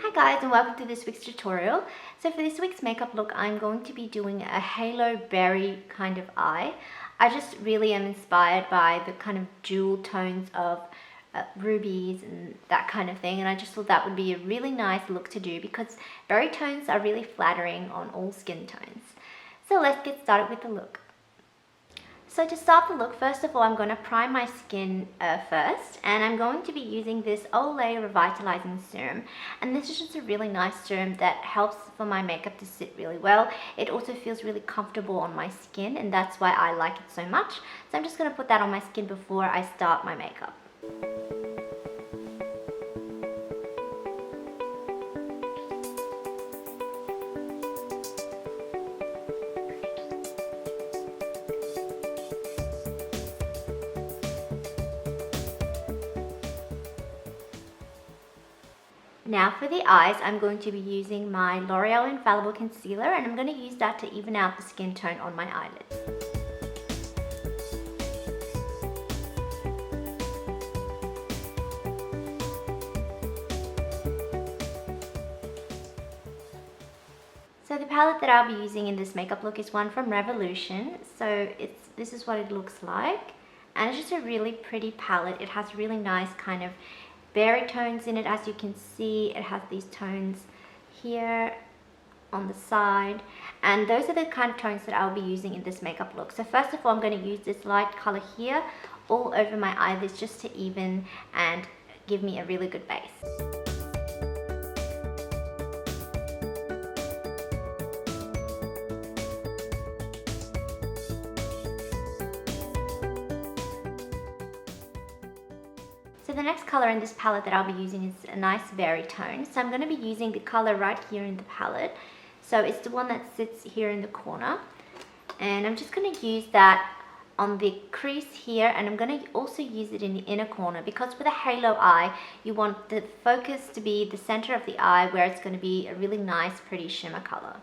Hi guys, and welcome to this week's tutorial. So for this week's makeup look, I'm going to be doing a halo berry kind of eye. I just really am inspired by the kind of jewel tones of rubies and that kind of thing, and I just thought that would be a really nice look to do because berry tones are really flattering on all skin tones. So let's get started with the look. So to start the look, first of all, I'm going to prime my skin first, and I'm going to be using this OLAY Revitalizing Serum, and this is just a really nice serum that helps for my makeup to sit really well. It also feels really comfortable on my skin, and that's why I like it so much. So I'm just going to put that on my skin before I start my makeup. Now for the eyes, I'm going to be using my L'Oreal Infallible Concealer, and I'm going to use that to even out the skin tone on my eyelids. So the palette that I'll be using in this makeup look is one from Revolution. So this is what it looks like, and it's just a really pretty palette. It has really nice kind of berry tones in it. As you can see, it has these tones here on the side, and those are the kind of tones that I'll be using in this makeup look. So first of all, I'm going to use this light color here all over my eyelids just to even and give me a really good base. So the next color in this palette that I'll be using is a nice berry tone. So I'm going to be using the color right here in the palette. So it's the one that sits here in the corner. And I'm just going to use that on the crease here, and I'm going to also use it in the inner corner because with a halo eye, you want the focus to be the center of the eye where it's going to be a really nice, pretty shimmer color.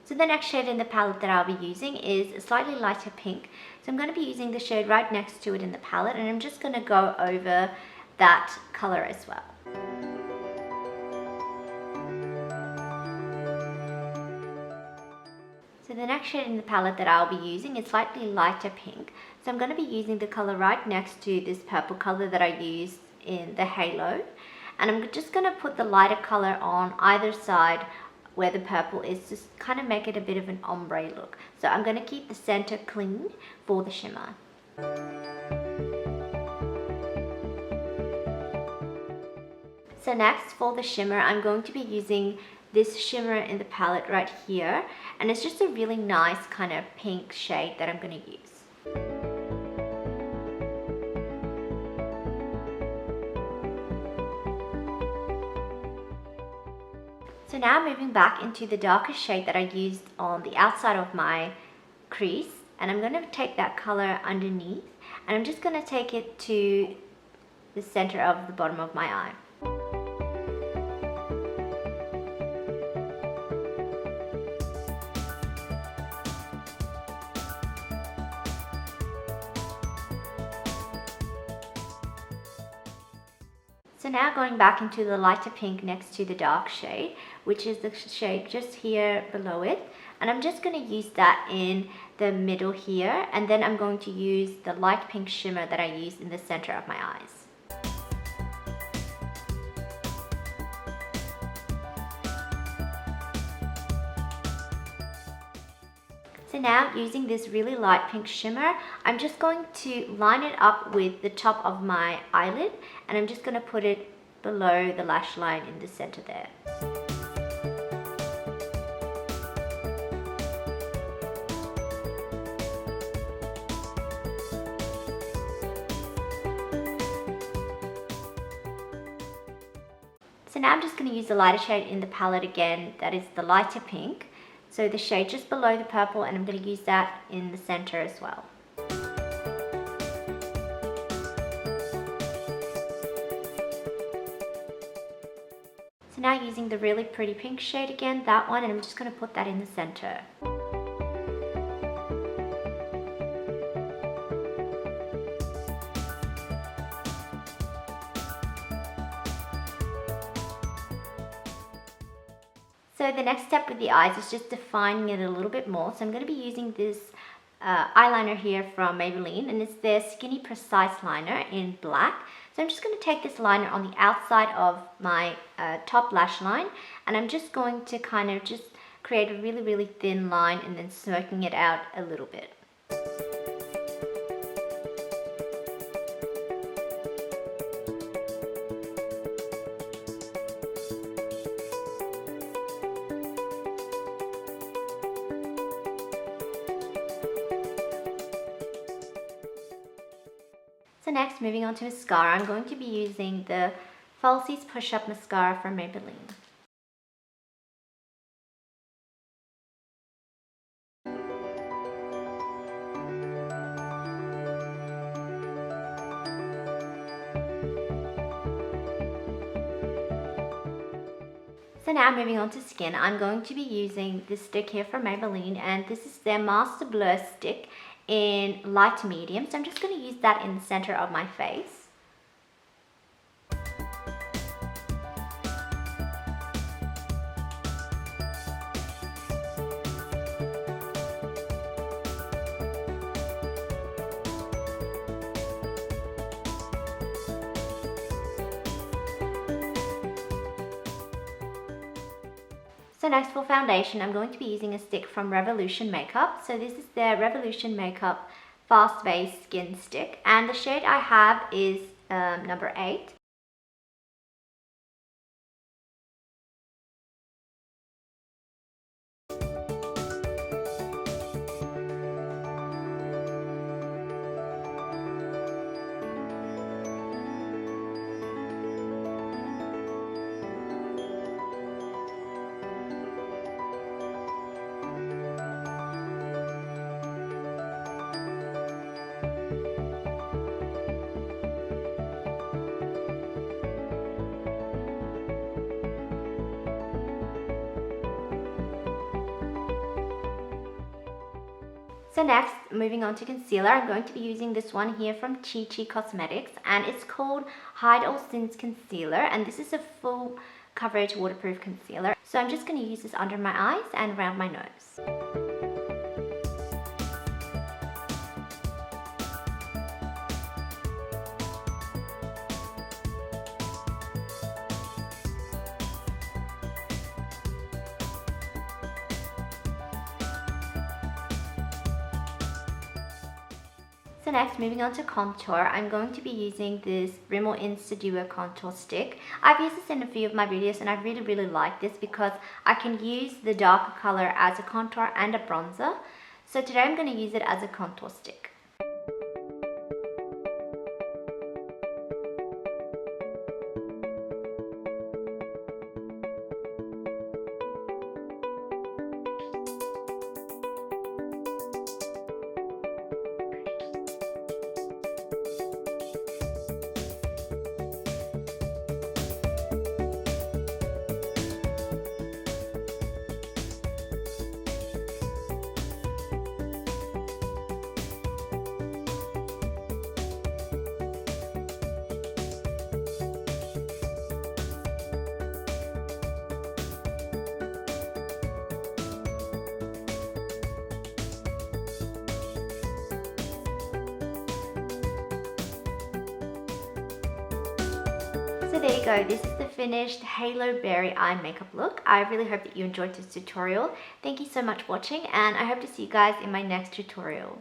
So the next shade in the palette that I'll be using is a slightly lighter pink. So I'm going to be using the shade right next to it in the palette, and I'm just going to go over that color as well. So the next shade in the palette that I'll be using is slightly lighter pink. So I'm going to be using the color right next to this purple color that I used in the halo. And I'm just going to put the lighter color on either side where the purple is, just kind of make it a bit of an ombre look. So I'm going to keep the center clean for the shimmer. So next, for the shimmer, I'm going to be using this shimmer in the palette right here, and it's just a really nice kind of pink shade that I'm going to use. So now moving back into the darker shade that I used on the outside of my crease, and I'm going to take that color underneath, and I'm just going to take it to the center of the bottom of my eye. So now going back into the lighter pink next to the dark shade, which is the shade just here below it, and I'm just going to use that in the middle here, and then I'm going to use the light pink shimmer that I used in the center of my eyes. So now, using this really light pink shimmer, I'm just going to line it up with the top of my eyelid, and I'm just going to put it below the lash line in the center there. So now I'm just going to use the lighter shade in the palette again, that is the lighter pink. So the shade just below the purple, and I'm going to use that in the center as well. So now using the really pretty pink shade again, that one, and I'm just going to put that in the center. So the next step with the eyes is just defining it a little bit more. So I'm going to be using this eyeliner here from Maybelline, and it's their Skinny Precise Liner in black. So I'm just going to take this liner on the outside of my top lash line, and I'm just going to kind of just create a really, really thin line and then smoking it out a little bit. So next, moving on to mascara, I'm going to be using the Falsies Push Up Mascara from Maybelline. So now moving on to skin, I'm going to be using this stick here from Maybelline, and this is their Master Blur stick in light to medium. So I'm just going to use that in the center of my face. So next for foundation, I'm going to be using a stick from Makeup. So this is their Makeup Fast Base Skin Stick, and the shade I have is number 8. So next, moving on to concealer, I'm going to be using this one here from Chi Chi Cosmetics, and it's called Hide All Sins Concealer, and this is a full coverage waterproof concealer. So I'm just going to use this under my eyes and around my nose. So next, moving on to contour, I'm going to be using this RIMMEL Insta Duo Contour Stick. I've used this in a few of my videos, and I really like this because I can use the darker color as a contour and a bronzer. So today I'm going to use it as a contour stick. So there you go, this is the finished Halo Berry Eye Makeup look. I really hope that you enjoyed this tutorial. Thank you so much for watching, and I hope to see you guys in my next tutorial.